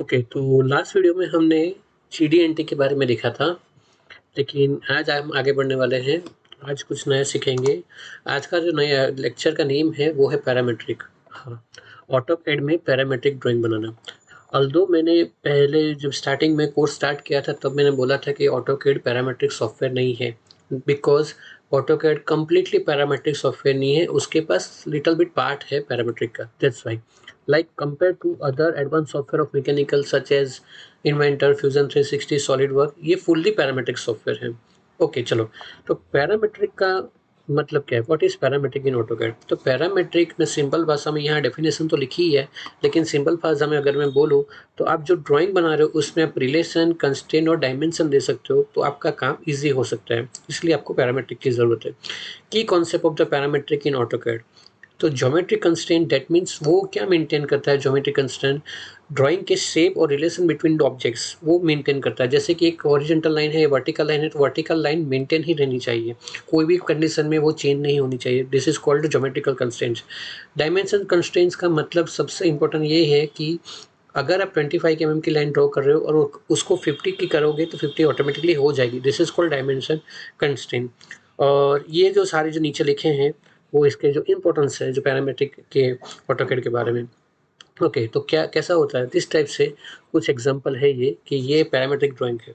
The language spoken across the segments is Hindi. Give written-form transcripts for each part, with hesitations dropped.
ओके, तो लास्ट वीडियो में हमने GD&T के बारे में देखा था, लेकिन आज हम आगे बढ़ने वाले हैं। आज कुछ नया सीखेंगे। आज का जो नया लेक्चर का नेम है वो है पैरामीट्रिक। हाँ, ऑटोकैड में पैरामीट्रिक ड्राइंग बनाना। ऑल्दो मैंने पहले जब स्टार्टिंग में कोर्स स्टार्ट किया था तब मैंने बोला था कि ऑटोकैड पैरामीट्रिक सॉफ्टवेयर नहीं है, because AutoCAD completely parametric software नहीं है, उसके पास लिटिल बिट पार्ट है पैरामीट्रिक का, that's why. Like compared to other advanced software of mechanical such as Inventor, Fusion 360, SolidWorks, ये fully parametric सॉफ्टवेयर है। ओके चलो, तो पैरामीट्रिक का मतलब क्या है? What is parametric in AutoCAD? तो पैरामीट्रिक में सिंपल भाषा में यहाँ डेफिनेशन तो लिखी ही है, लेकिन सिंपल भाषा में अगर मैं बोलूँ तो आप जो ड्राइंग बना रहे हो उसमें आप रिलेशन, कंस्ट्रेंट और डायमेंशन दे सकते हो, तो आपका काम इजी हो सकता है, इसलिए आपको पैरामीट्रिक की ज़रूरत है। की concept of the parametric in AutoCAD. तो ज्योमेट्रिक कंस्ट्रेंट दैट मीन्स वो क्या मेंटेन करता है? ज्योमेट्रिक कंस्ट्रेंट ड्राइंग के शेप और रिलेशन बिटवीन द ऑब्जेक्ट्स वो मेंटेन करता है। जैसे कि एक हॉरिजॉन्टल लाइन है, वर्टिकल लाइन है, तो वर्टिकल लाइन मेंटेन ही रहनी चाहिए, कोई भी कंडीशन में वो चेंज नहीं होनी चाहिए। This is called geometrical constraints. Dimension constraints का मतलब सबसे इंपॉर्टेंट ये है कि अगर आप 25 mm की लाइन ड्रॉ कर रहे हो और उसको 50 की करोगे तो 50 ऑटोमेटिकली हो जाएगी। This is called dimension constraint. और ये जो सारे जो नीचे लिखे हैं वो इसके जो इम्पोर्टेंस है जो पैरामीट्रिक के ऑटोकैड के बारे में। ओके, तो क्या कैसा होता है? इस टाइप से कुछ एग्जांपल है ये कि ये पैरामीट्रिक ड्राइंग है।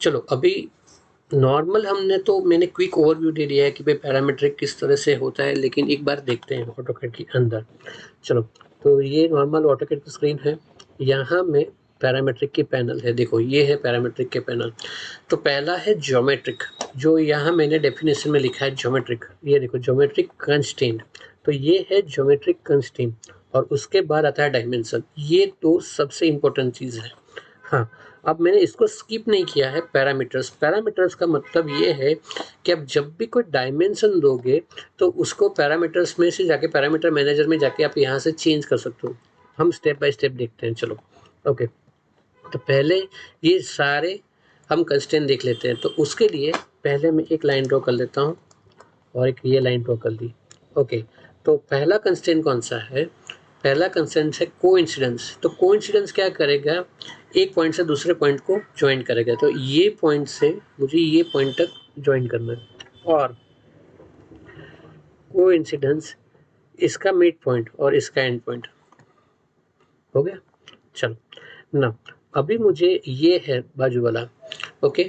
चलो अभी नॉर्मल हमने तो मैंने क्विक ओवरव्यू दे दिया है कि भाई पैरामीट्रिक किस तरह से होता है, लेकिन एक बार देखते हैं ऑटोकैड के अंदर। चलो, तो ये नॉर्मल ऑटोकैड की स्क्रीन है, यहाँ में पैरामीट्रिक की पैनल है। देखो ये है पैरामीट्रिक के पैनल। तो पहला है ज्योमेट्रिक, जो यहाँ मैंने डेफिनेशन में लिखा है ज्योमेट्रिक। ये देखो ज्योमेट्रिक कंस्ट्रेंट, तो ये है ज्योमेट्रिक कंस्ट्रेंट। और उसके बाद आता है डायमेंशन। ये तो सबसे इम्पोर्टेंट चीज़ है। हाँ, अब मैंने इसको स्किप नहीं किया है। पैरामीटर्स, पैरामीटर्स का मतलब ये है कि अब जब भी कोई डायमेंशन दोगे तो उसको पैरामीटर्स में से जाके पैरामीटर मैनेजर में जाके आप यहाँ से चेंज कर सकते हो। हम स्टेप बाय स्टेप देखते हैं। चलो ओके, तो पहले ये सारे हम कंस्ट्रेंट देख लेते हैं। तो उसके लिए पहले मैं एक लाइन ड्रॉ कर लेता हूँ और एक ये लाइन ड्रॉ कर दी। ओके, तो पहला कंस्ट्रेंट कौन सा है? पहला कंस्ट्रेंट है कोइंसिडेंस। तो कोइंसिडेंस क्या करेगा? एक पॉइंट से दूसरे पॉइंट को ज्वाइन करेगा। तो ये पॉइंट से मुझे ये पॉइंट तक ज्वाइन करना है। और कोइंसिडेंस इसका मिड पॉइंट और इसका एंड पॉइंट हो गया। चलो ना, अभी मुझे ये है बाजू वाला। ओके,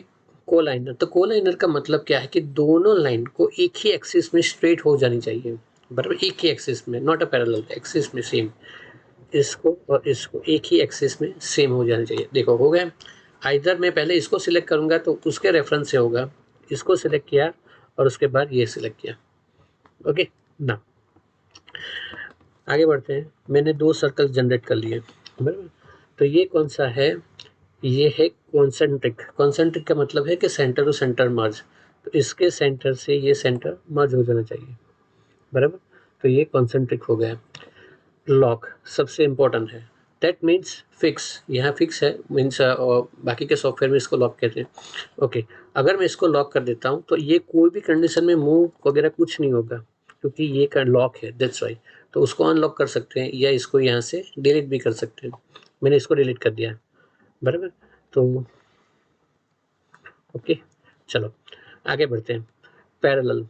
कोलाइनर। तो कोलाइनर का मतलब क्या है कि दोनों लाइन को एक ही एक्सिस में स्ट्रेट हो जानी चाहिए, बराबर एक ही एक्सिस में, नॉट अ पैरेलल, एक्सिस में सेम। इसको और इसको एक ही एक्सिस में सेम हो जाना चाहिए। देखो हो गया। आइदर मैं पहले इसको सिलेक्ट करूंगा तो उसके रेफरेंस से होगा, इसको सिलेक्ट किया और उसके बाद ये सिलेक्ट किया। ओके ना, आगे बढ़ते हैं। मैंने दो सर्कल जनरेट कर लिए, बराबर। तो ये कौन सा है? ये है कॉन्सेंट्रिक। कॉन्सेंट्रिक का मतलब है कि सेंटर टू सेंटर मर्ज। तो इसके सेंटर से ये सेंटर मर्ज हो जाना चाहिए, बराबर। तो ये कॉन्सेंट्रिक हो गया। लॉक सबसे इम्पोर्टेंट है। That means fix. यहाँ फिक्स है मीन्स बाकी के सॉफ्टवेयर में इसको लॉक कहते हैं। ओके, अगर मैं इसको लॉक कर देता हूँ तो ये कोई भी कंडीशन में मूव वगैरह कुछ नहीं होगा, क्योंकि ये का लॉक है, दैट्स वाई। तो उसको अनलॉक कर सकते हैं या इसको यहाँ से डिलीट भी कर सकते हैं। मैंने इसको डिलीट कर दिया, बराबर। तो ओके, चलो आगे बढ़ते हैं। पैरेलल।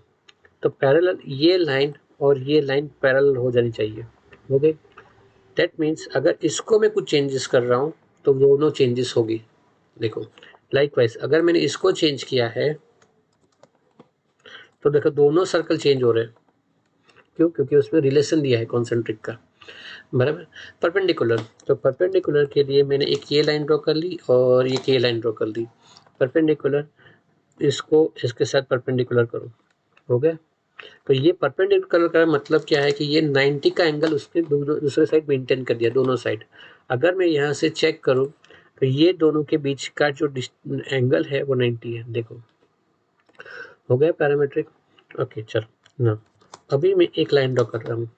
तो पैरेलल ये लाइन और ये लाइन पैरेलल हो जानी चाहिए। हो गई। दैट मीन्स अगर इसको मैं कुछ चेंजेस कर रहा हूँ तो दोनों चेंजेस होगी। देखो लाइकवाइज अगर मैंने इसको चेंज किया है तो देखो दोनों सर्कल चेंज हो रहे हैं। क्यों? क्योंकि उसमें रिलेशन दिया है कॉन्सेंट्रिक का, बराबर। परपेंडिकुलर। तो परपेंडिकुलर के लिए मैंने एक ये लाइन ड्रॉ कर ली और एक ये लाइन ड्रॉ कर दी। परपेंडिकुलर, इसको इसके साथ परपेंडिकुलर करो। हो गया। तो ये परपेंडिकुलर का मतलब क्या है कि ये 90 का एंगल उसके दूसरे साइड मेंटेन कर दिया, दोनों साइड। अगर मैं यहाँ से चेक करूँ तो ये दोनों के बीच का जो एंगल है वो 90 है। देखो हो गया पैरामीट्रिक। ओके चलो ना, अभी मैं एक लाइन ड्रॉ कर रहा हूँ।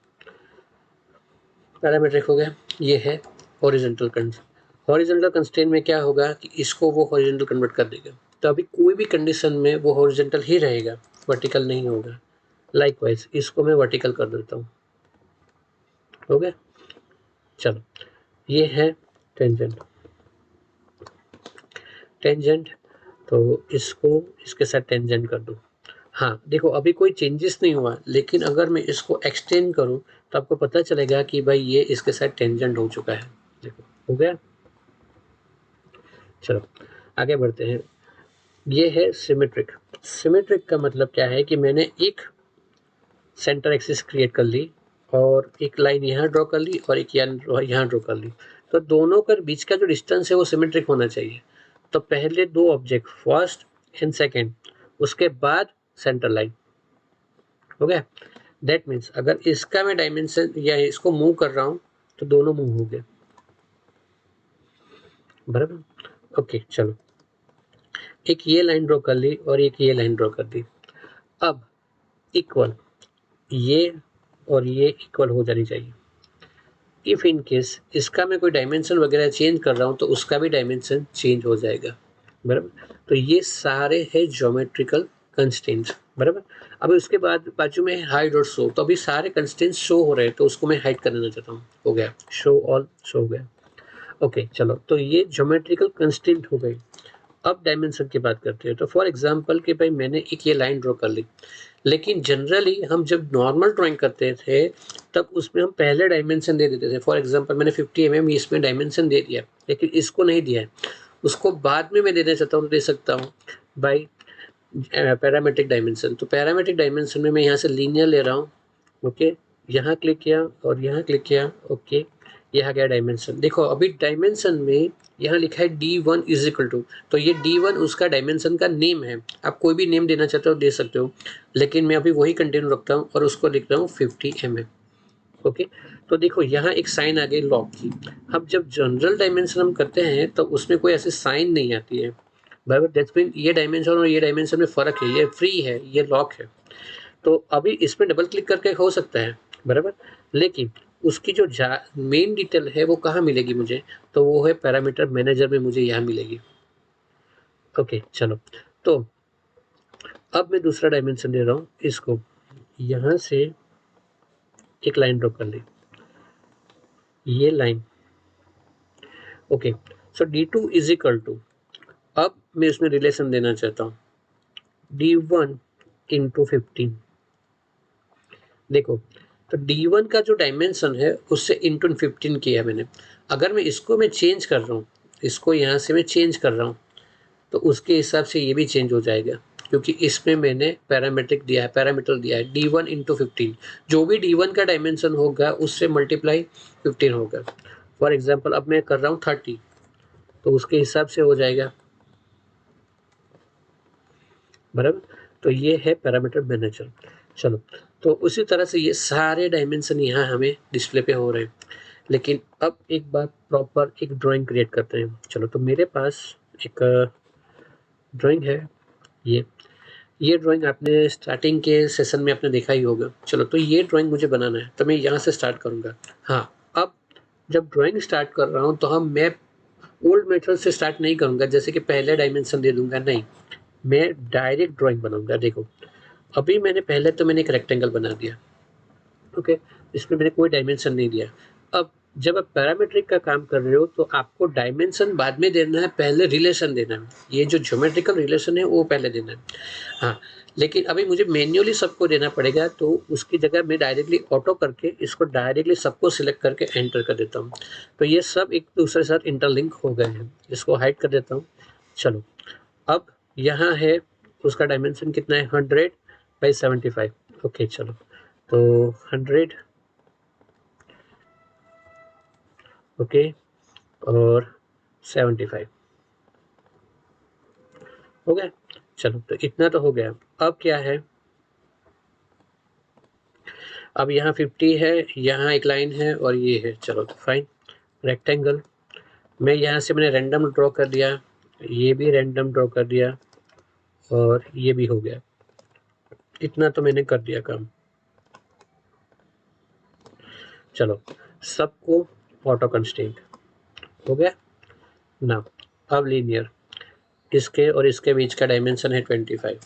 पैरामीट्रिक हो गया। ये है हॉरिजॉन्टल कंस्ट्रेंट। हॉरिजॉन्टल कंस्ट्रेंट में क्या होगा कि इसको वो हॉरिजॉन्टल कन्वर्ट कर देगा। तो अभी कोई भी कंडीशन में वो हॉरिजॉन्टल ही रहेगा, वर्टिकल नहीं होगा। लाइकवाइज इसको मैं वर्टिकल कर देता हूँ। हो गया। चलो ये है टेंजेंट। टेंजेंट, तो इसको इसके साथ टेंजेंट कर दूँ। हाँ, देखो अभी कोई चेंजेस नहीं हुआ, लेकिन अगर मैं इसको एक्सटेंड करूँ तो आपको पता चलेगा कि भाई ये इसके साथ टेंजेंट हो चुका है। देखो हो गया। चलो आगे बढ़ते हैं। ये है सिमेट्रिक। सिमेट्रिक का मतलब क्या है कि मैंने एक सेंटर एक्सिस क्रिएट कर ली और एक लाइन यहाँ ड्रॉ कर ली और एक यहाँ ड्रॉ कर ली, तो दोनों के बीच का जो डिस्टेंस है वो सिमेट्रिक होना चाहिए। तो पहले दो ऑब्जेक्ट फर्स्ट एंड सेकेंड, उसके बाद सेंटर लाइन। हो गया। दैट मीन्स अगर इसका मैं डायमेंशन या इसको मूव कर रहा हूँ तो दोनों मूव हो गए, बराबर। ओके चलो, एक ये लाइन ड्रॉ कर ली और एक ये लाइन ड्रॉ कर दी। अब इक्वल, ये और ये इक्वल हो जानी चाहिए। इफ इन केस इसका मैं कोई डायमेंशन वगैरह चेंज कर रहा हूँ तो उसका भी डायमेंशन चेंज हो जाएगा, बराबर। तो ये सारे है ज्योमेट्रिकल कंस्ट्रेंट्स, बराबर। अब उसके बाद बाजू में हाइड और शो, तो अभी सारे कंस्ट्रेंट्स शो हो रहे हैं तो उसको मैं हाइड कर देना चाहता हूँ। हो गया, शो ऑल, शो हो गया। ओके चलो, तो ये ज्योमेट्रिकल कंस्ट्रेंट हो गई। अब डायमेंशन की बात करते हैं। तो फॉर एग्जांपल कि भाई मैंने एक ये लाइन ड्रॉ कर ली, लेकिन जनरली हम जब नॉर्मल ड्राइंग करते थे तब उसमें हम पहले डायमेंशन दे देते थे। फॉर एग्जांपल मैंने 50 mm इसमें डायमेंशन दे दिया, लेकिन इसको नहीं दिया है, उसको बाद में मैं देना चाहता हूँ तो दे सकता हूँ बाई पैरामेट्रिक डायमेंशन। तो पैरामेट्रिक डायमेंशन में मैं यहाँ से लीनियर ले रहा हूँ। ओके, यहाँ क्लिक किया और यहाँ क्लिक किया। ओके, ये आ गया डायमेंशन। देखो अभी डायमेंशन में यहाँ लिखा है D1 इज इक्वल टू, तो ये D1 उसका डायमेंशन का नेम है। आप कोई भी नेम देना चाहते हो दे सकते हो, लेकिन मैं अभी वही कंटिन्यू रखता हूँ और उसको लिख रहा हूँ 50 mm। ओके, तो देखो यहाँ एक साइन आ गई लॉक की। अब जब जनरल डायमेंशन हम करते हैं तो उसमें कोई ऐसी साइन नहीं आती है, बराबर। दैट्स मीन ये डायमेंशन और ये डायमेंशन में फ़र्क है, ये फ्री है, ये लॉक है। तो अभी इसमें डबल क्लिक करके हो सकता है, बराबर, लेकिन उसकी जो मेन डिटेल है वो कहाँ मिलेगी मुझे, तो वो है पैरामीटर मैनेजर में मुझे यहाँ मिलेगी। ओके चलो, तो अब मैं दूसरा डायमेंशन दे रहा हूँ इसको, यहाँ से एक लाइन ड्रॉ कर ली, ये line. Okay, so D2 is equal to, अब मैं इसमें रिलेशन देना चाहता हूँ D1 इंटू 15। देखो, तो D1 का जो डायमेंशन है उससे इंटू 15 किया मैंने। अगर मैं इसको चेंज कर रहा हूँ, इसको यहाँ से मैं चेंज कर रहा हूँ, तो उसके हिसाब से ये भी चेंज हो जाएगा, क्योंकि इसमें मैंने पैरामीट्रिक दिया है, पैरामीटर दिया है D1 इंटू 15। जो भी D1 का डायमेंशन होगा उससे मल्टीप्लाई 15 होगा। फॉर एग्जाम्पल अब मैं कर रहा हूँ 30, तो उसके हिसाब से हो जाएगा, बराबर। तो ये है पैरामीटर मैनेजर। चलो, तो उसी तरह से ये सारे डायमेंशन यहाँ हमें डिस्प्ले पे हो रहे हैं। लेकिन अब एक बात, प्रॉपर एक ड्राइंग क्रिएट करते हैं। चलो, तो मेरे पास एक ड्राइंग है। ये ड्राइंग आपने स्टार्टिंग के सेशन में आपने देखा ही होगा। चलो, तो ये ड्राइंग मुझे बनाना है, तो मैं यहाँ से स्टार्ट करूँगा। हाँ, अब जब ड्राइंग स्टार्ट कर रहा हूँ तो हम मैं ओल्ड मेथड से स्टार्ट नहीं करूँगा, जैसे कि पहले डायमेंशन दे दूंगा, नहीं, मैं डायरेक्ट ड्राइंग बनाऊंगा। देखो, अभी मैंने एक रेक्टेंगल बना दिया। ओके, इसमें मैंने कोई डायमेंशन नहीं दिया। अब जब आप पैरामीट्रिक का काम कर रहे हो तो आपको डायमेंशन बाद में देना है, पहले रिलेशन देना है। ये जो ज्योमेट्रिकल रिलेशन है वो पहले देना है। हाँ, लेकिन अभी मुझे मैन्युअली सबको देना पड़ेगा, तो उसकी जगह मैं डायरेक्टली ऑटो करके इसको डायरेक्टली सबको सिलेक्ट करके एंटर कर देता हूँ। तो ये सब एक दूसरे के साथ इंटरलिंक हो गए हैं। इसको हाइड कर देता हूँ। चलो, अब यहाँ है, उसका डायमेंशन कितना है, 100/75। ओके चलो, तो 100, ओके, और 75 हो गया। चलो, तो इतना तो हो गया। अब क्या है, अब यहाँ 50 है, यहाँ एक लाइन है और ये है। चलो, तो फाइन, रेक्टेंगल मैं यहाँ से मैंने रैंडम ड्रॉ कर दिया, ये भी रैंडम ड्रॉ कर दिया और ये भी हो गया। इतना तो मैंने कर दिया काम। चलो, सबको ऑटो कंस्ट्रेंट हो गया ना। अब लीनियर, इसके और इसके बीच का डायमेंशन है 25,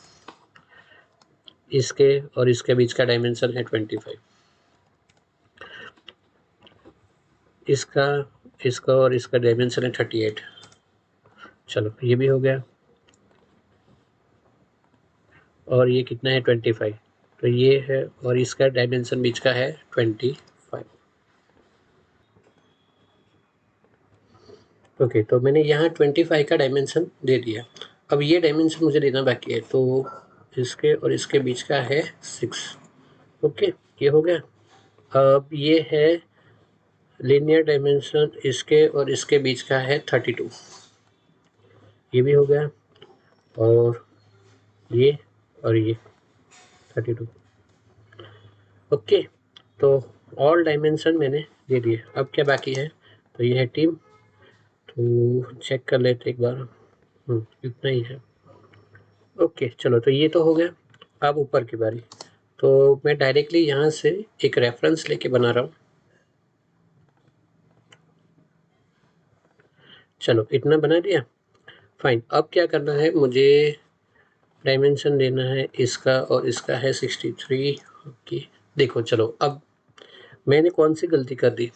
इसके और इसके बीच का डायमेंशन है 25, इसका इसका और इसका डायमेंशन है 38। चलो ये भी हो गया, और ये कितना है 25, तो ये है, और इसका डायमेंशन बीच का है 25। ओके, तो मैंने यहाँ 25 का डायमेंशन दे दिया। अब ये डायमेंशन मुझे देना बाकी है, तो इसके और इसके बीच का है 6। ओके, ये हो गया। अब ये है लीनियर डायमेंशन, इसके और इसके बीच का है 32, ये भी हो गया। और ये और ये 32। ओके, तो ऑल डायमेंशन मैंने दे दिए। अब क्या बाकी है, तो ये है टीम, तो चेक कर लेते एक बार। इतना ही है। ओके, चलो तो ये तो हो गया। अब ऊपर की बारी, तो मैं डायरेक्टली यहाँ से एक रेफरेंस लेके बना रहा हूँ। चलो इतना बना दिया, फाइन। अब क्या करना है, मुझे डायमेंशन देना है इसका, और इसका है 63। ओके, देखो चलो, अब मैंने कौन सी गलती कर दी।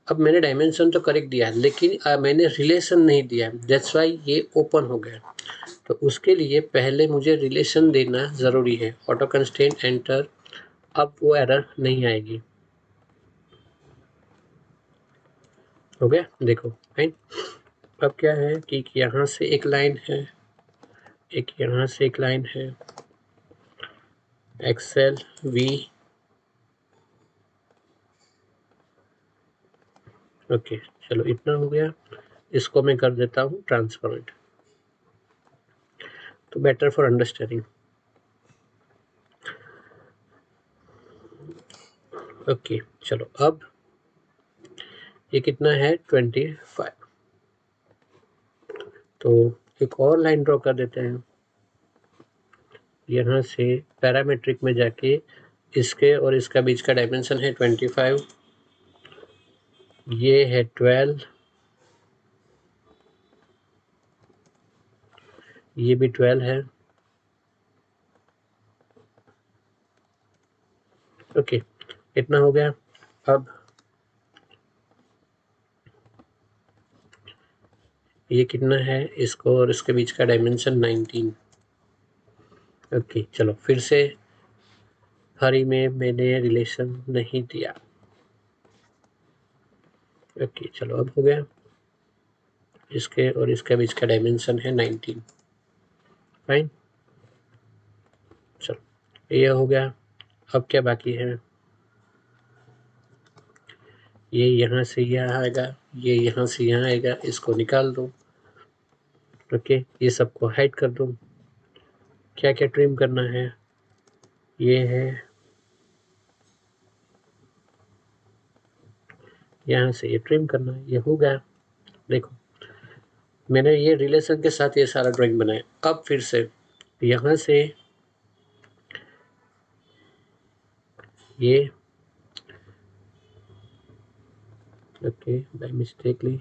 अब मैंने डायमेंशन तो करेक्ट दिया है, लेकिन मैंने रिलेशन नहीं दिया है, दैट्स वाई ये ओपन हो गया। तो उसके लिए पहले मुझे रिलेशन देना ज़रूरी है। ऑटो कंस्ट्रेंट एंटर, अब वो एरर नहीं आएगी। हो गया, देखो फाइन। अब क्या है कि यहाँ से एक लाइन है, एक यहाँ से एक लाइन है, एक्सेल वी। ओके, चलो इतना हो गया। इसको मैं कर देता हूँ ट्रांसपेरेंट, तो बेटर फॉर अंडरस्टैंडिंग। ओके, चलो अब ये कितना है 25, तो एक और लाइन ड्रॉ कर देते हैं। यहाँ से पैरामीट्रिक में जाके इसके और इसका बीच का डायमेंशन है 25, ये है 12, ये भी 12 है। ओके, इतना हो गया। अब ये कितना है, इसको और इसके बीच का डायमेंशन 19। ओके, चलो फिर से हरी में मैंने रिलेशन नहीं दिया। ओके, चलो अब हो गया। इसके और इसके बीच का डायमेंशन है 19। फाइन, चलो ये हो गया। अब क्या बाकी है, ये यहाँ से यहाँ आएगा, ये यहाँ से यहाँ आएगा, इसको निकाल दो। ओके, ये सबको हाइड कर दो। क्या क्या ट्रिम करना है, ये है यहाँ से ये ट्रिम करना है, ये हो गया। देखो मैंने ये रिलेशन के साथ ये सारा ड्राइंग बनाया। अब फिर से यहाँ से ये, ओके बाय मिस्टेकली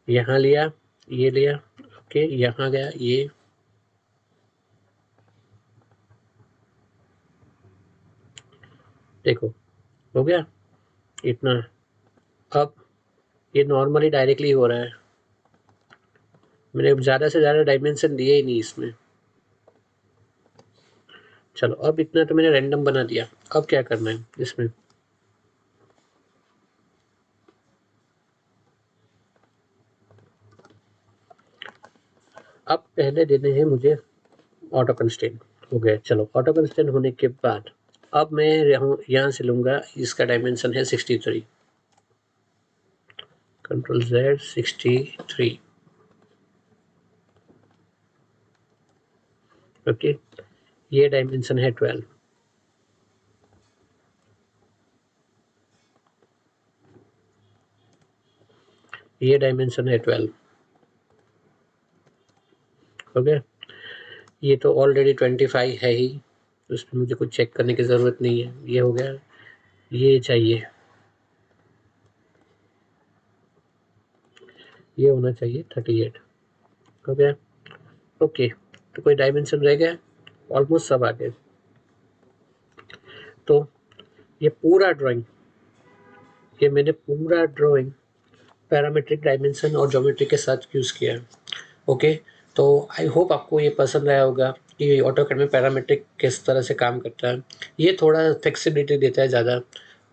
यहाँ लिया, ये लिया। ओके, यहाँ गया ये, देखो हो गया इतना। अब ये नॉर्मली डायरेक्टली हो रहा है, मैंने ज़्यादा से ज़्यादा डायमेंशन दिए ही नहीं इसमें। चलो अब इतना तो मैंने रैंडम बना दिया। अब क्या करना है इसमें, अब पहले देने हैं मुझे ऑटो कंस्ट्रेंट। हो गया, चलो ऑटो कंस्ट्रेंट होने के बाद अब मैं यहाँ से लूँगा, इसका डायमेंशन है 63, कंट्रोल Z 63। ओके, ये डायमेंशन है 12, ये डायमेंशन है 12। हो गया, ये तो ऑलरेडी 25 है ही, तो इसमें मुझे कुछ चेक करने की ज़रूरत नहीं है। ये हो गया, ये चाहिए, ये होना चाहिए 38। हो गया, ओके। तो कोई डायमेंशन रह गया, ऑलमोस्ट सब आ गए। तो ये पूरा ड्राइंग, ये मैंने पूरा ड्राइंग पैरामीट्रिक डायमेंशन और ज्योमेट्री के साथ यूज़ किया है। ओके, तो आई होप आपको ये पसंद आया होगा कि ऑटोकैड में पैरामीट्रिक किस तरह से काम करता है। ये थोड़ा फ्लेक्सिबिलिटी देता है ज़्यादा।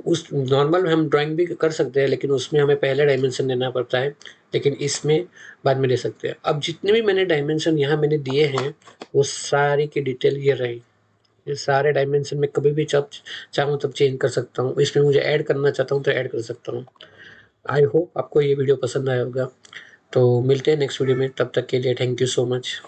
उस नॉर्मल हम ड्राइंग भी कर सकते हैं, लेकिन उसमें हमें पहले डायमेंशन देना पड़ता है, लेकिन इसमें बाद में दे सकते हैं। अब जितने भी मैंने डायमेंशन यहाँ मैंने दिए हैं, वो सारी की डिटेल ये रही। ये सारे डायमेंशन में कभी भी जब चाहूँ तब चेंज कर सकता हूँ। इसमें मुझे ऐड करना चाहता हूँ तो ऐड कर सकता हूँ। आई होप आपको ये वीडियो पसंद आया होगा। तो मिलते हैं नेक्स्ट वीडियो में, तब तक के लिए थैंक यू सो मच।